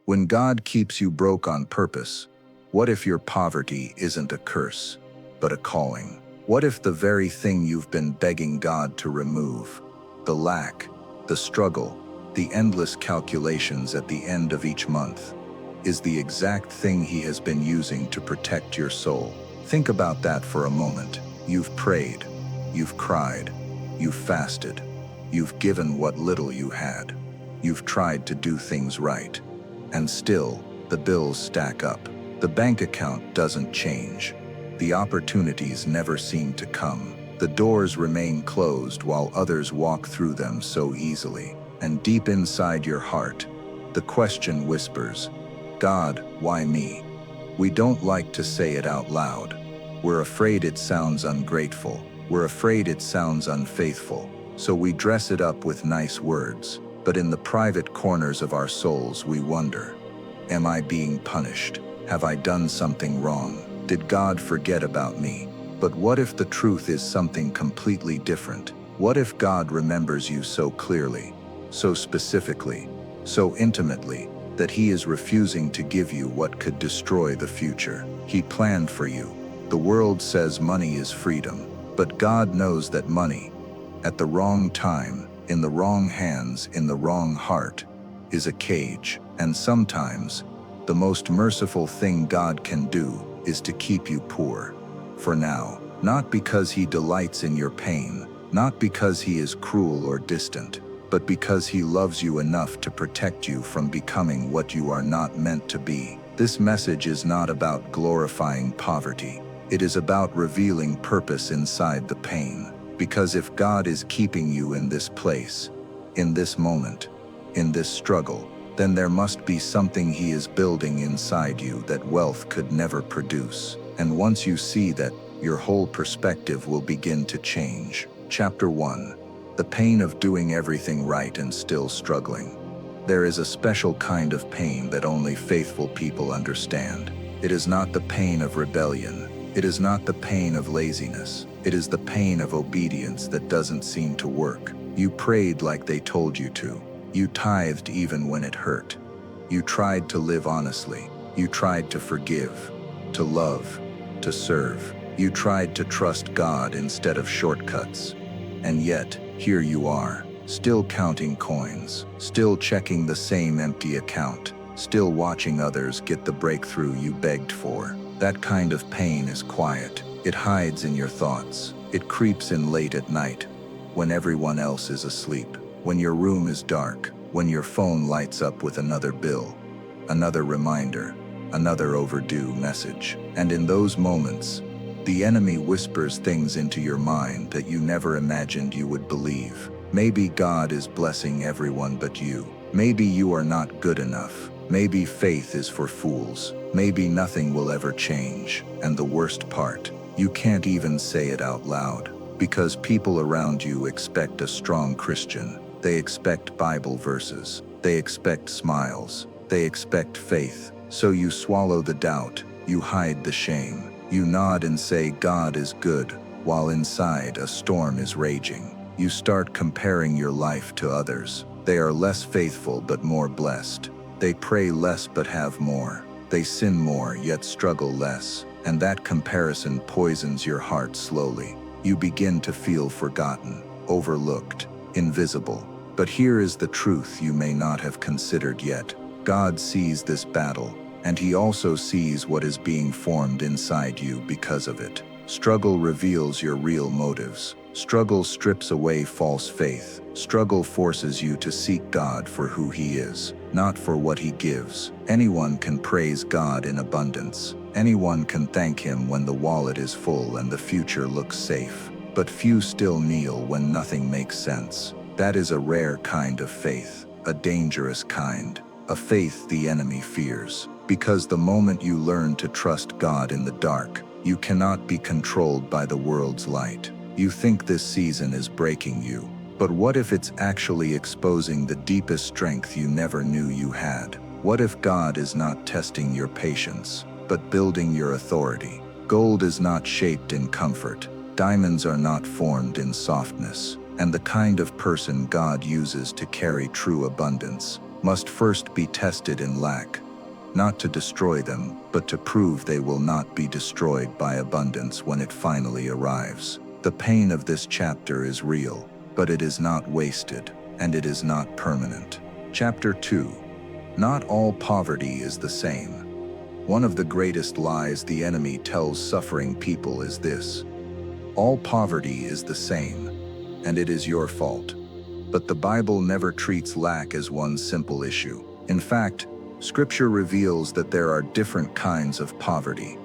When God keeps you broke on purpose, what if your poverty isn't a curse, but a calling? What if the very thing you've been begging God to remove, the lack, the struggle, the endless calculations at the end of each month, is the exact thing He has been using to protect your soul? Think about that for a moment. You've prayed, you've cried, you've fasted, you've given what little you had, you've tried to do things right, and still, the bills stack up. The bank account doesn't change. The opportunities never seem to come. The doors remain closed while others walk through them so easily. And deep inside your heart, the question whispers, God, why me? We don't like to say it out loud. We're afraid it sounds ungrateful. We're afraid it sounds unfaithful. So we dress it up with nice words. But in the private corners of our souls, we wonder, am I being punished? Have I done something wrong? Did God forget about me? But what if the truth is something completely different? What if God remembers you so clearly, so specifically, so intimately, that He is refusing to give you what could destroy the future He planned for you? The world says money is freedom, but God knows that money, at the wrong time, in the wrong hands, in the wrong heart, is a cage. And sometimes, the most merciful thing God can do is to keep you poor. For now, not because He delights in your pain, not because He is cruel or distant, but because He loves you enough to protect you from becoming what you are not meant to be. This message is not about glorifying poverty. It is about revealing purpose inside the pain. Because if God is keeping you in this place, in this moment, in this struggle, then there must be something He is building inside you that wealth could never produce. And once you see that, your whole perspective will begin to change. Chapter 1. The pain of doing everything right and still struggling. There is a special kind of pain that only faithful people understand. It is not the pain of rebellion. It is not the pain of laziness. It is the pain of obedience that doesn't seem to work. You prayed like they told you to. You tithed even when it hurt. You tried to live honestly. You tried to forgive, to love, to serve. You tried to trust God instead of shortcuts. And yet, here you are, still counting coins, still checking the same empty account, still watching others get the breakthrough you begged for. That kind of pain is quiet. It hides in your thoughts. It creeps in late at night, when everyone else is asleep, when your room is dark, when your phone lights up with another bill, another reminder, another overdue message. And in those moments, the enemy whispers things into your mind that you never imagined you would believe. Maybe God is blessing everyone but you. Maybe you are not good enough. Maybe faith is for fools. Maybe nothing will ever change. And the worst part, you can't even say it out loud, because people around you expect a strong Christian. They expect Bible verses. They expect smiles. They expect faith. So you swallow the doubt. You hide the shame. You nod and say God is good, while inside a storm is raging. You start comparing your life to others. They are less faithful but more blessed. They pray less but have more. They sin more yet struggle less. And that comparison poisons your heart slowly. You begin to feel forgotten, overlooked, invisible. But here is the truth you may not have considered yet. God sees this battle, and He also sees what is being formed inside you because of it. Struggle reveals your real motives. Struggle strips away false faith. Struggle forces you to seek God for who He is, not for what He gives. Anyone can praise God in abundance. Anyone can thank Him when the wallet is full and the future looks safe. But few still kneel when nothing makes sense. That is a rare kind of faith, a dangerous kind, a faith the enemy fears. Because the moment you learn to trust God in the dark, you cannot be controlled by the world's light. You think this season is breaking you, but what if it's actually exposing the deepest strength you never knew you had? What if God is not testing your patience, but building your authority? Gold is not shaped in comfort. Diamonds are not formed in softness. And the kind of person God uses to carry true abundance must first be tested in lack, not to destroy them, but to prove they will not be destroyed by abundance when it finally arrives. The pain of this chapter is real, but it is not wasted, and it is not permanent. Chapter 2. Not all poverty is the same. One of the greatest lies the enemy tells suffering people is this: all poverty is the same, and it is your fault. But the Bible never treats lack as one simple issue. In fact, Scripture reveals that there are different kinds of poverty,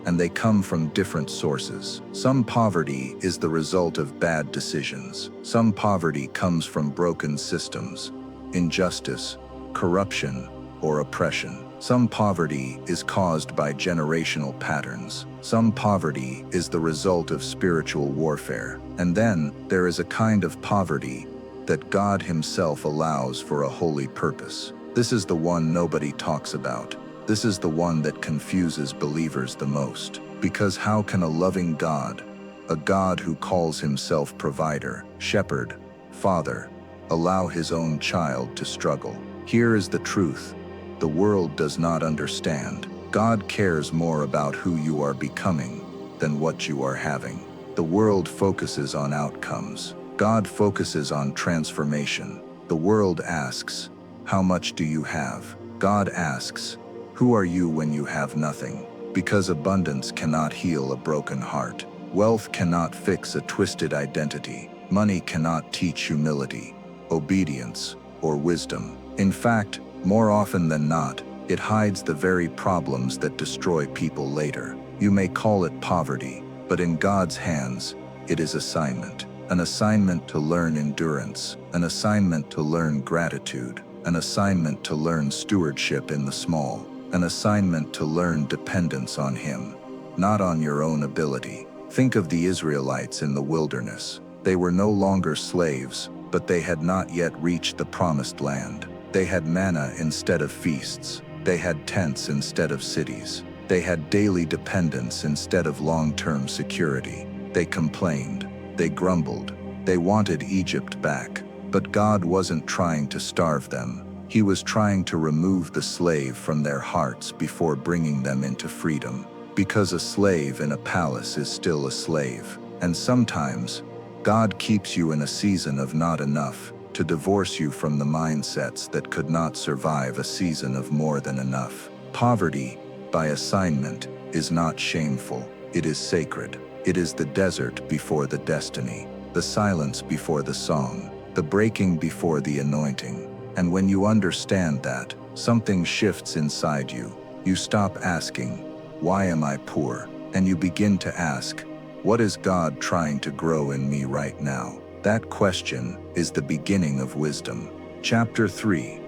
and they come from different sources. Some poverty is the result of bad decisions. Some poverty comes from broken systems, injustice, corruption, or oppression. Some poverty is caused by generational patterns. Some poverty is the result of spiritual warfare. And then there is a kind of poverty that God Himself allows for a holy purpose. This is the one nobody talks about. This is the one that confuses believers the most. Because how can a loving God, a God who calls Himself provider, shepherd, father, allow His own child to struggle? Here is the truth. The world does not understand. God cares more about who you are becoming than what you are having. The world focuses on outcomes. God focuses on transformation. The world asks, how much do you have? God asks, who are you when you have nothing? Because abundance cannot heal a broken heart. Wealth cannot fix a twisted identity. Money cannot teach humility, obedience, or wisdom. In fact, more often than not, it hides the very problems that destroy people later. You may call it poverty, but in God's hands, it is assignment. An assignment to learn endurance, an assignment to learn gratitude, an assignment to learn stewardship in the small, an assignment to learn dependence on Him, not on your own ability. Think of the Israelites in the wilderness. They were no longer slaves, but they had not yet reached the promised land. They had manna instead of feasts. They had tents instead of cities. They had daily dependence instead of long-term security. They complained. They grumbled. They wanted Egypt back. But God wasn't trying to starve them. He was trying to remove the slave from their hearts before bringing them into freedom. Because a slave in a palace is still a slave. And sometimes, God keeps you in a season of not enough to divorce you from the mindsets that could not survive a season of more than enough. Poverty, by assignment, is not shameful. It is sacred. It is the desert before the destiny, the silence before the song, the breaking before the anointing. And when you understand that, something shifts inside you. You stop asking, why am I poor? And you begin to ask, what is God trying to grow in me right now? That question is the beginning of wisdom. Chapter 3.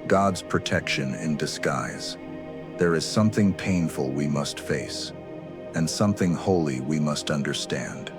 God's protection in disguise. There is something painful we must face, and something holy we must understand.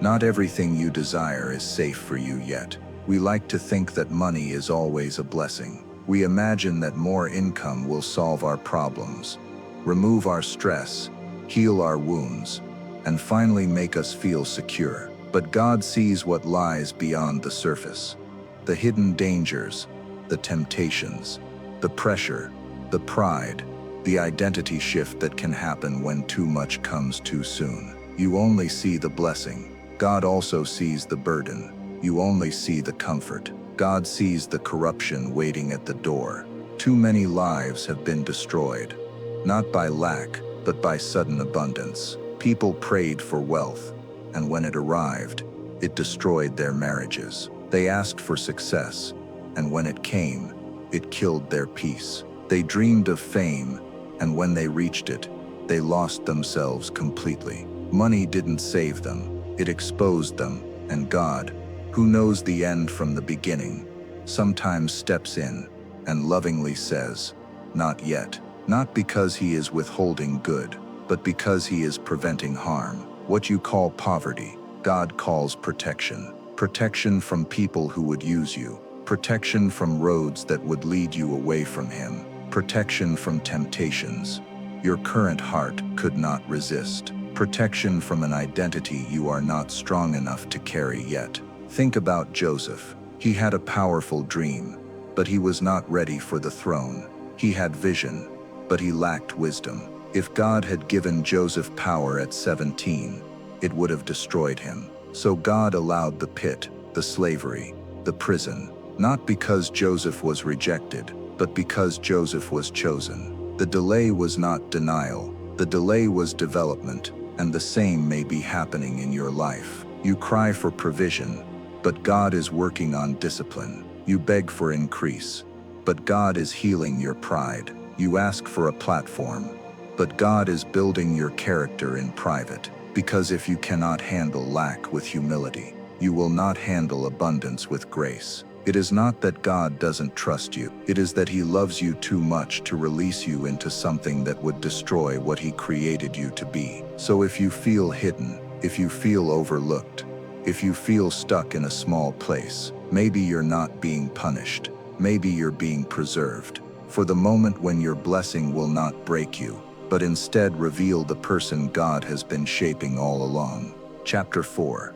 Not everything you desire is safe for you yet. We like to think that money is always a blessing. We imagine that more income will solve our problems, remove our stress, heal our wounds, and finally make us feel secure. But God sees what lies beyond the surface. The hidden dangers, the temptations, the pressure, the pride, the identity shift that can happen when too much comes too soon. You only see the blessing. God also sees the burden. You only see the comfort. God sees the corruption waiting at the door. Too many lives have been destroyed, not by lack, but by sudden abundance. People prayed for wealth, and when it arrived, it destroyed their marriages. They asked for success, and when it came, it killed their peace. They dreamed of fame, and when they reached it, they lost themselves completely. Money didn't save them. It exposed them, and God, who knows the end from the beginning, sometimes steps in and lovingly says, not yet. Not because He is withholding good, but because He is preventing harm. What you call poverty, God calls protection. Protection from people who would use you. Protection from roads that would lead you away from Him. Protection from temptations your current heart could not resist. Protection from an identity you are not strong enough to carry yet. Think about Joseph. He had a powerful dream, but he was not ready for the throne. He had vision, but he lacked wisdom. If God had given Joseph power at 17, it would have destroyed him. So God allowed the pit, the slavery, the prison, not because Joseph was rejected, but because Joseph was chosen. The delay was not denial, the delay was development, and the same may be happening in your life. You cry for provision, but God is working on discipline. You beg for increase, but God is healing your pride. You ask for a platform, but God is building your character in private. Because if you cannot handle lack with humility, you will not handle abundance with grace. It is not that God doesn't trust you. It is that He loves you too much to release you into something that would destroy what He created you to be. So if you feel hidden, if you feel overlooked, if you feel stuck in a small place, maybe you're not being punished. Maybe you're being preserved. For the moment when your blessing will not break you, but instead reveal the person God has been shaping all along. Chapter 4.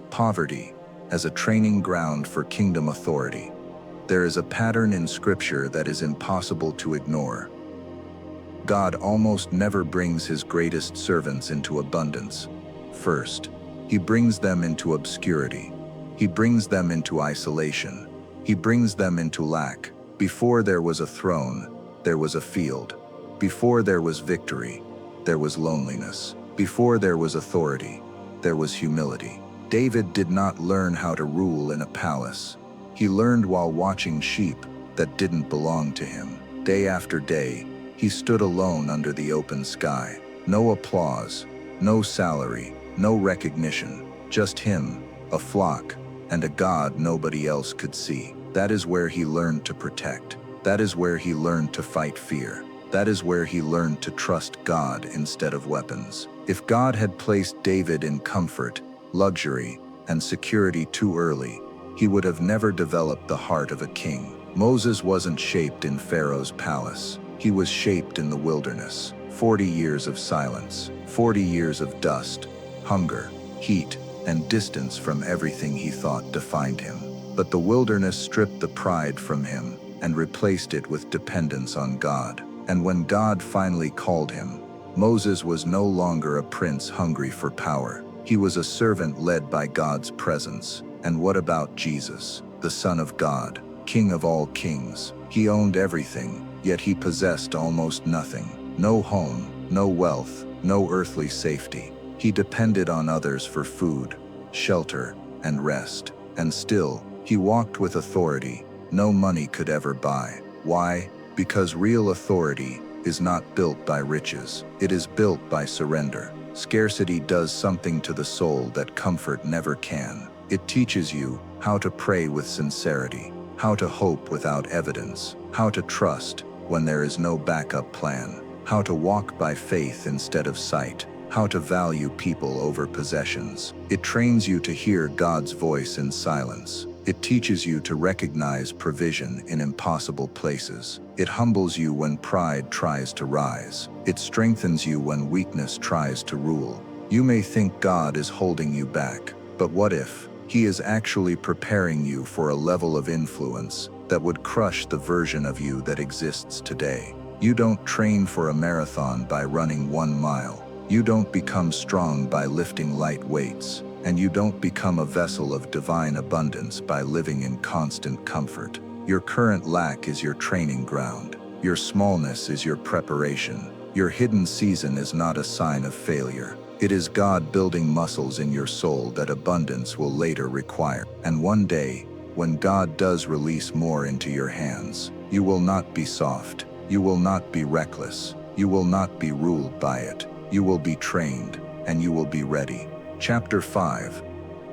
Poverty as a training ground for kingdom authority. There is a pattern in Scripture that is impossible to ignore. God almost never brings His greatest servants into abundance. First, He brings them into obscurity. He brings them into isolation. He brings them into lack. Before there was a throne, there was a field. Before there was victory, there was loneliness. Before there was authority, there was humility. David did not learn how to rule in a palace. He learned while watching sheep that didn't belong to him. Day after day, he stood alone under the open sky. No applause, no salary, no recognition, just him, a flock, and a God nobody else could see. That is where he learned to protect. That is where he learned to fight fear. That is where he learned to trust God instead of weapons. If God had placed David in comfort, luxury, and security too early, he would have never developed the heart of a king. Moses wasn't shaped in Pharaoh's palace. He was shaped in the wilderness. 40 years of silence, 40 years of dust, hunger, heat, and distance from everything he thought defined him. But the wilderness stripped the pride from him and replaced it with dependence on God. And when God finally called him, Moses was no longer a prince hungry for power. He was a servant led by God's presence. And what about Jesus, the Son of God, King of all kings? He owned everything, yet he possessed almost nothing. No home, no wealth, no earthly safety. He depended on others for food, shelter, and rest. And still, he walked with authority no money could ever buy. Why? Because real authority is not built by riches. It is built by surrender. Scarcity does something to the soul that comfort never can. It teaches you how to pray with sincerity, how to hope without evidence, how to trust when there is no backup plan, how to walk by faith instead of sight, how to value people over possessions. It trains you to hear God's voice in silence. It teaches you to recognize provision in impossible places. It humbles you when pride tries to rise. It strengthens you when weakness tries to rule. You may think God is holding you back, but what if He is actually preparing you for a level of influence that would crush the version of you that exists today? You don't train for a marathon by running 1 mile. You don't become strong by lifting light weights. And you don't become a vessel of divine abundance by living in constant comfort. Your current lack is your training ground. Your smallness is your preparation. Your hidden season is not a sign of failure. It is God building muscles in your soul that abundance will later require. And one day, when God does release more into your hands, you will not be soft. You will not be reckless. You will not be ruled by it. You will be trained, and you will be ready. Chapter 5.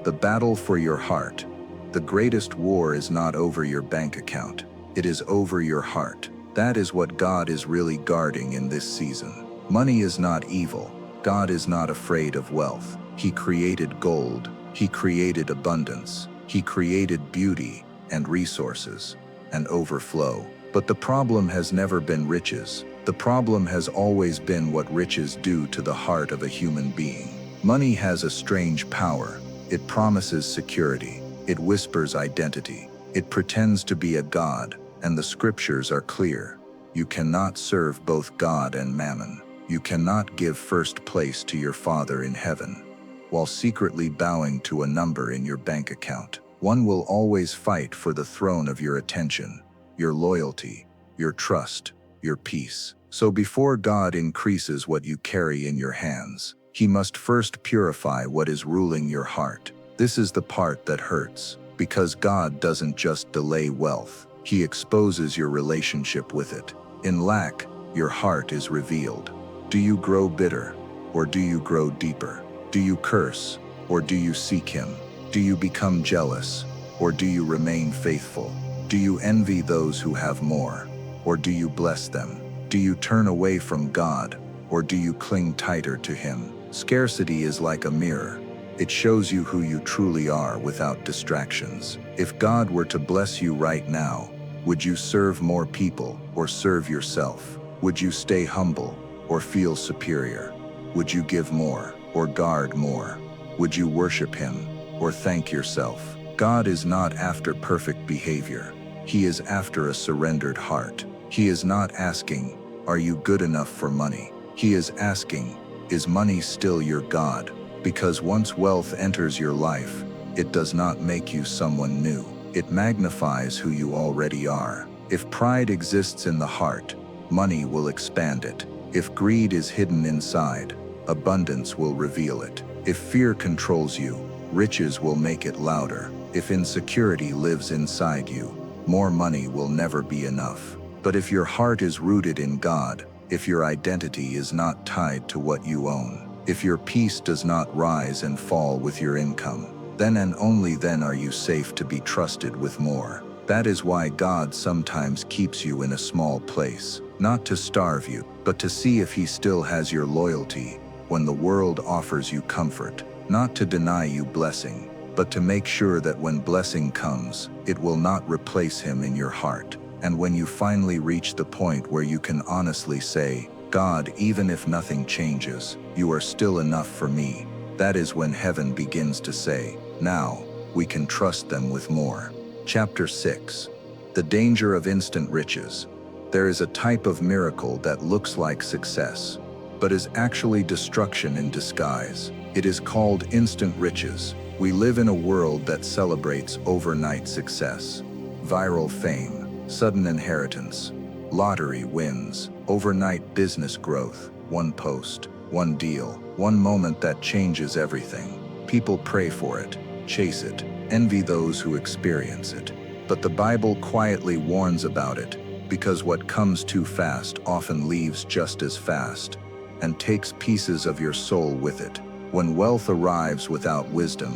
The battle for your heart. The greatest war is not over your bank account. It is over your heart. That is what God is really guarding in this season. Money is not evil. God is not afraid of wealth. He created gold. He created abundance. He created beauty and resources and overflow. But the problem has never been riches. The problem has always been what riches do to the heart of a human being. Money has a strange power. It promises security. It whispers identity. It pretends to be a god, And the scriptures are clear. You cannot serve both God and mammon. You cannot give first place to your Father in heaven while secretly bowing to a number in your bank account. One will always fight for the throne of your attention, your loyalty, your trust, your peace. So before God increases what you carry in your hands, He must first purify what is ruling your heart. This is the part that hurts, because God doesn't just delay wealth, He exposes your relationship with it. In lack, your heart is revealed. Do you grow bitter, or do you grow deeper? Do you curse, or do you seek Him? Do you become jealous, or do you remain faithful? Do you envy those who have more, or do you bless them? Do you turn away from God, or do you cling tighter to Him? Scarcity is like a mirror. It shows you who you truly are without distractions. If God were to bless you right now, would you serve more people or serve yourself? Would you stay humble or feel superior? Would you give more or guard more? Would you worship Him or thank yourself? God is not after perfect behavior. He is after a surrendered heart. He is not asking, "Are you good enough for money?" He is asking, "Is money still your God?" Because once wealth enters your life, it does not make you someone new. It magnifies who you already are. If pride exists in the heart, money will expand it. If greed is hidden inside, abundance will reveal it. If fear controls you, riches will make it louder. If insecurity lives inside you, more money will never be enough. But if your heart is rooted in God, if your identity is not tied to what you own, if your peace does not rise and fall with your income, then and only then are you safe to be trusted with more. That is why God sometimes keeps you in a small place, not to starve you, but to see if He still has your loyalty when the world offers you comfort, not to deny you blessing, but to make sure that when blessing comes, it will not replace Him in your heart. And when you finally reach the point where you can honestly say, "God, even if nothing changes, you are still enough for me," that is when heaven begins to say, "Now, we can trust them with more." Chapter 6. The danger of instant riches. There is a type of miracle that looks like success, but is actually destruction in disguise. It is called instant riches. We live in a world that celebrates overnight success, viral fame, sudden inheritance, lottery wins, overnight business growth, one post, one deal, one moment that changes everything. People pray for it, chase it, envy those who experience it. But the Bible quietly warns about it, because what comes too fast often leaves just as fast, and takes pieces of your soul with it. When wealth arrives without wisdom,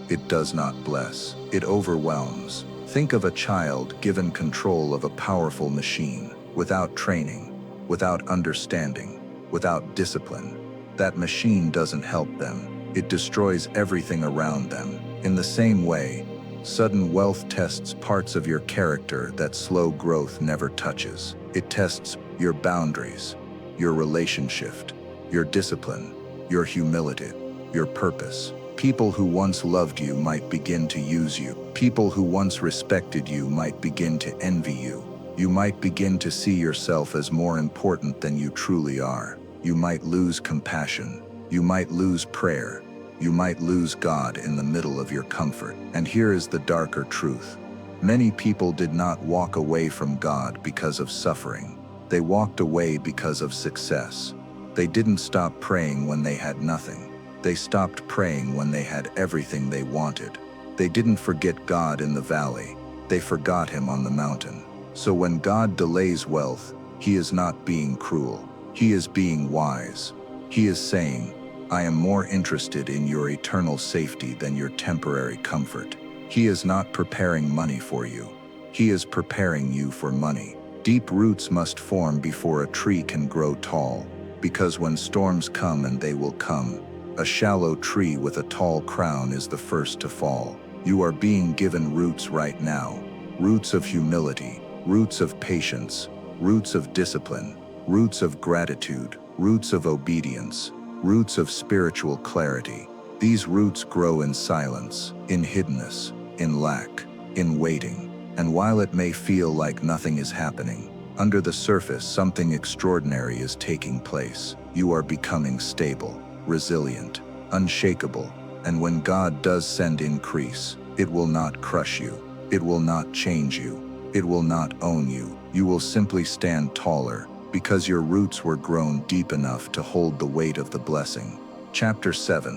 it does not bless, it overwhelms. Think of a child given control of a powerful machine, without training, without understanding, without discipline. That machine doesn't help them, it destroys everything around them. In the same way, sudden wealth tests parts of your character that slow growth never touches. It tests your boundaries, your relationship, your discipline, your humility, your purpose. People who once loved you might begin to use you. People who once respected you might begin to envy you. You might begin to see yourself as more important than you truly are. You might lose compassion. You might lose prayer. You might lose God in the middle of your comfort. And here is the darker truth. Many people did not walk away from God because of suffering. They walked away because of success. They didn't stop praying when they had nothing. They stopped praying when they had everything they wanted. They didn't forget God in the valley. They forgot Him on the mountain. So when God delays wealth, He is not being cruel. He is being wise. He is saying, "I am more interested in your eternal safety than your temporary comfort." He is not preparing money for you. He is preparing you for money. Deep roots must form before a tree can grow tall, because when storms come, and they will come, a shallow tree with a tall crown is the first to fall. You are being given roots right now. Roots of humility, roots of patience, roots of discipline, roots of gratitude, roots of obedience, roots of spiritual clarity. These roots grow in silence, in hiddenness, in lack, in waiting. And while it may feel like nothing is happening, under the surface something extraordinary is taking place. You are becoming stable, resilient, unshakable, and when God does send increase, it will not crush you. It will not change you. It will not own you. You will simply stand taller because your roots were grown deep enough to hold the weight of the blessing. Chapter 7.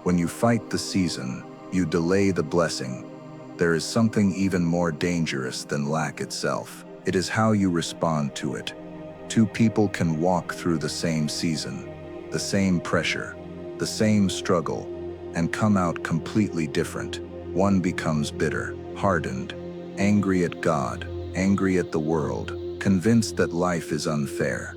When you fight the season, you delay the blessing. There is something even more dangerous than lack itself. It is how you respond to it. Two people can walk through the same season, the same pressure, the same struggle, and come out completely different. One becomes bitter, hardened, angry at God, angry at the world, convinced that life is unfair,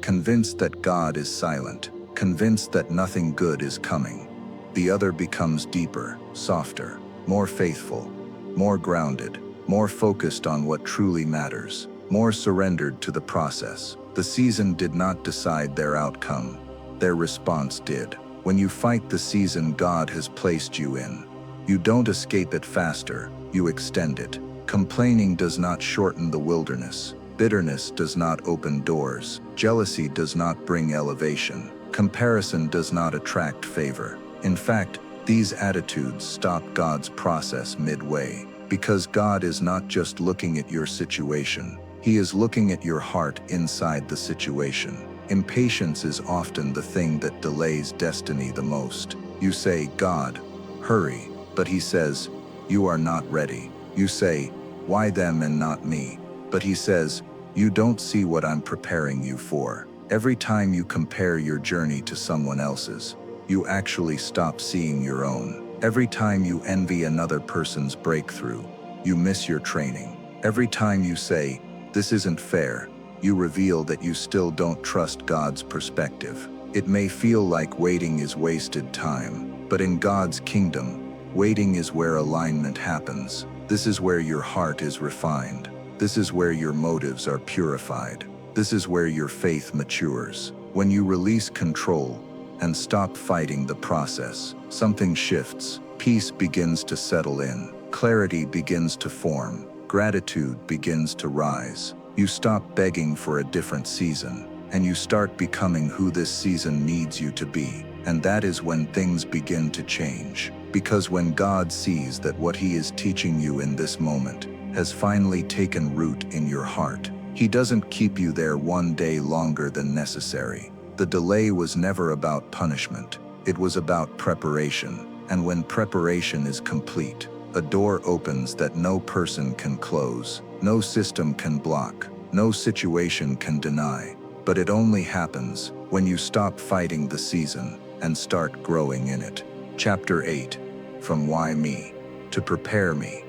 convinced that God is silent, convinced that nothing good is coming. The other becomes deeper, softer, more faithful, more grounded, more focused on what truly matters, more surrendered to the process. The season did not decide their outcome. Their response did. When you fight the season God has placed you in, you don't escape it faster, you extend it. Complaining does not shorten the wilderness. Bitterness does not open doors. Jealousy does not bring elevation. Comparison does not attract favor. In fact, these attitudes stop God's process midway. Because God is not just looking at your situation, He is looking at your heart inside the situation. Impatience is often the thing that delays destiny the most. You say, God, hurry, but He says, you are not ready. You say, why them and not me? But He says, you don't see what I'm preparing you for. Every time you compare your journey to someone else's, you actually stop seeing your own. Every time you envy another person's breakthrough, you miss your training. Every time you say, this isn't fair, you reveal that you still don't trust God's perspective. It may feel like waiting is wasted time, but in God's kingdom, waiting is where alignment happens. This is where your heart is refined. This is where your motives are purified. This is where your faith matures. When you release control and stop fighting the process, something shifts. Peace begins to settle in. Clarity begins to form. Gratitude begins to rise. You stop begging for a different season, and you start becoming who this season needs you to be. And that is when things begin to change. Because when God sees that what He is teaching you in this moment has finally taken root in your heart, He doesn't keep you there one day longer than necessary. The delay was never about punishment. It was about preparation. And when preparation is complete, a door opens that no person can close, no system can block, no situation can deny. But it only happens when you stop fighting the season and start growing in it. Chapter 8. From Why Me? To prepare me.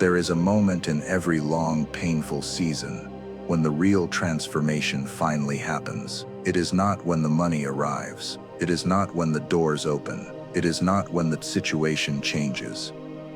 There is a moment in every long, painful season when the real transformation finally happens. It is not when the money arrives. It is not when the doors open. It is not when the situation changes.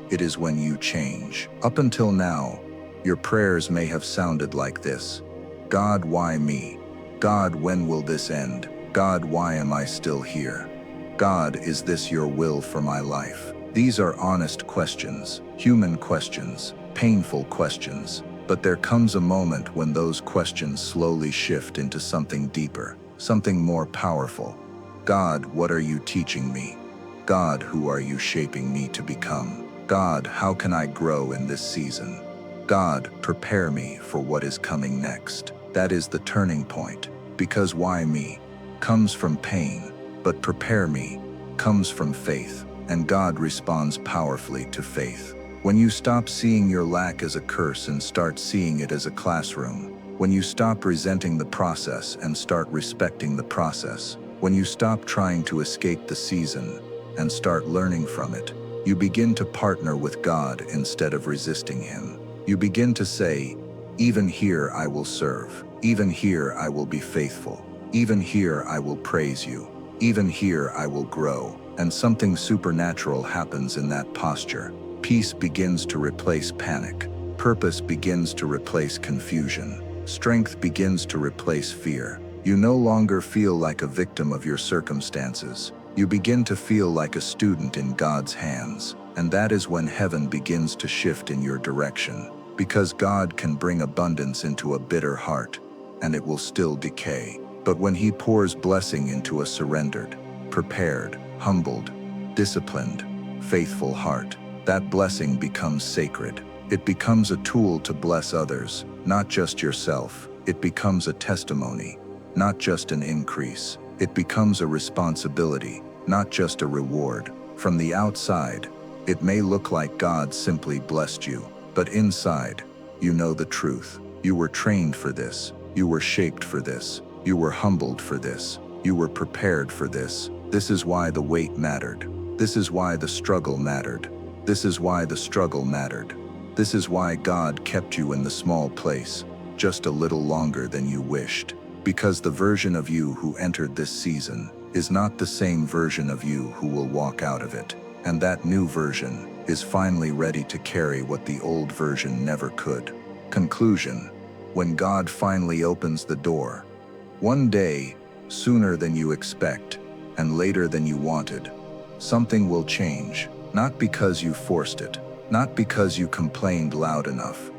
It is when you change. Up until now, your prayers may have sounded like this. God, why me? God, when will this end? God, why am I still here? God, is this your will for my life? These are honest questions, human questions, painful questions. But there comes a moment when those questions slowly shift into something deeper, something more powerful. God, what are you teaching me? God, who are you shaping me to become? God, how can I grow in this season? God, prepare me for what is coming next. That is the turning point, because why me comes from pain, but prepare me comes from faith, and God responds powerfully to faith. When you stop seeing your lack as a curse and start seeing it as a classroom, when you stop resenting the process and start respecting the process, when you stop trying to escape the season and start learning from it, you begin to partner with God instead of resisting Him. You begin to say, even here I will serve. Even here I will be faithful. Even here I will praise you. Even here I will grow. And something supernatural happens in that posture. Peace begins to replace panic. Purpose begins to replace confusion. Strength begins to replace fear. You no longer feel like a victim of your circumstances. You begin to feel like a student in God's hands. And that is when heaven begins to shift in your direction. Because God can bring abundance into a bitter heart, and it will still decay. But when He pours blessing into a surrendered, prepared, humbled, disciplined, faithful heart, that blessing becomes sacred. It becomes a tool to bless others, not just yourself. It becomes a testimony, not just an increase. It becomes a responsibility, not just a reward. From the outside, it may look like God simply blessed you, but inside, you know the truth. You were trained for this. You were shaped for this. You were humbled for this. You were prepared for this. This is why the wait mattered. This is why the struggle mattered. This is why the struggle mattered. This is why God kept you in the small place, just a little longer than you wished. Because the version of you who entered this season is not the same version of you who will walk out of it. And that new version is finally ready to carry what the old version never could. Conclusion: when God finally opens the door, one day, sooner than you expect, and later than you wanted, something will change. Not because you forced it, not because you complained loud enough,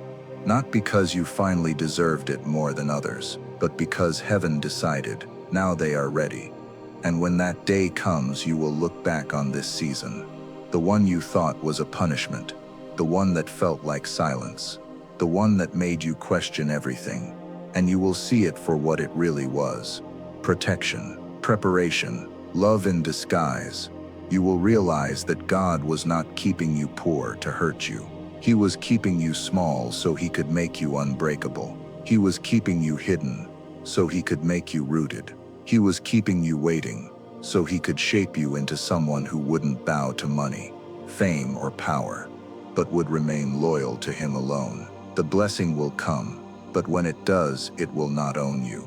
not because you finally deserved it more than others, but because heaven decided, now they are ready. And when that day comes, you will look back on this season, the one you thought was a punishment, the one that felt like silence, the one that made you question everything, and you will see it for what it really was: protection, preparation, love in disguise. You will realize that God was not keeping you poor to hurt you. He was keeping you small so He could make you unbreakable. He was keeping you hidden so He could make you rooted. He was keeping you waiting so He could shape you into someone who wouldn't bow to money, fame, or power, but would remain loyal to Him alone. The blessing will come, but when it does, it will not own you.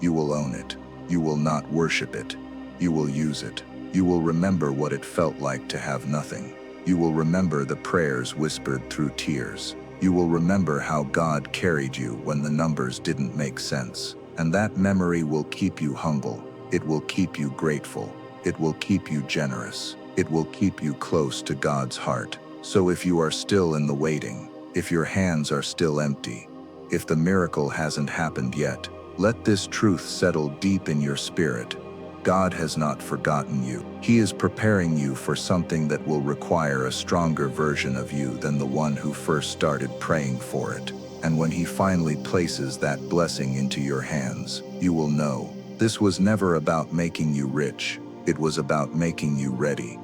You will own it. You will not worship it. You will use it. You will remember what it felt like to have nothing. You will remember the prayers whispered through tears. You will remember how God carried you when the numbers didn't make sense. And that memory will keep you humble. It will keep you grateful. It will keep you generous. It will keep you close to God's heart. So if you are still in the waiting, if your hands are still empty, if the miracle hasn't happened yet, let this truth settle deep in your spirit. God has not forgotten you. He is preparing you for something that will require a stronger version of you than the one who first started praying for it. And when He finally places that blessing into your hands, you will know this was never about making you rich. It was about making you ready.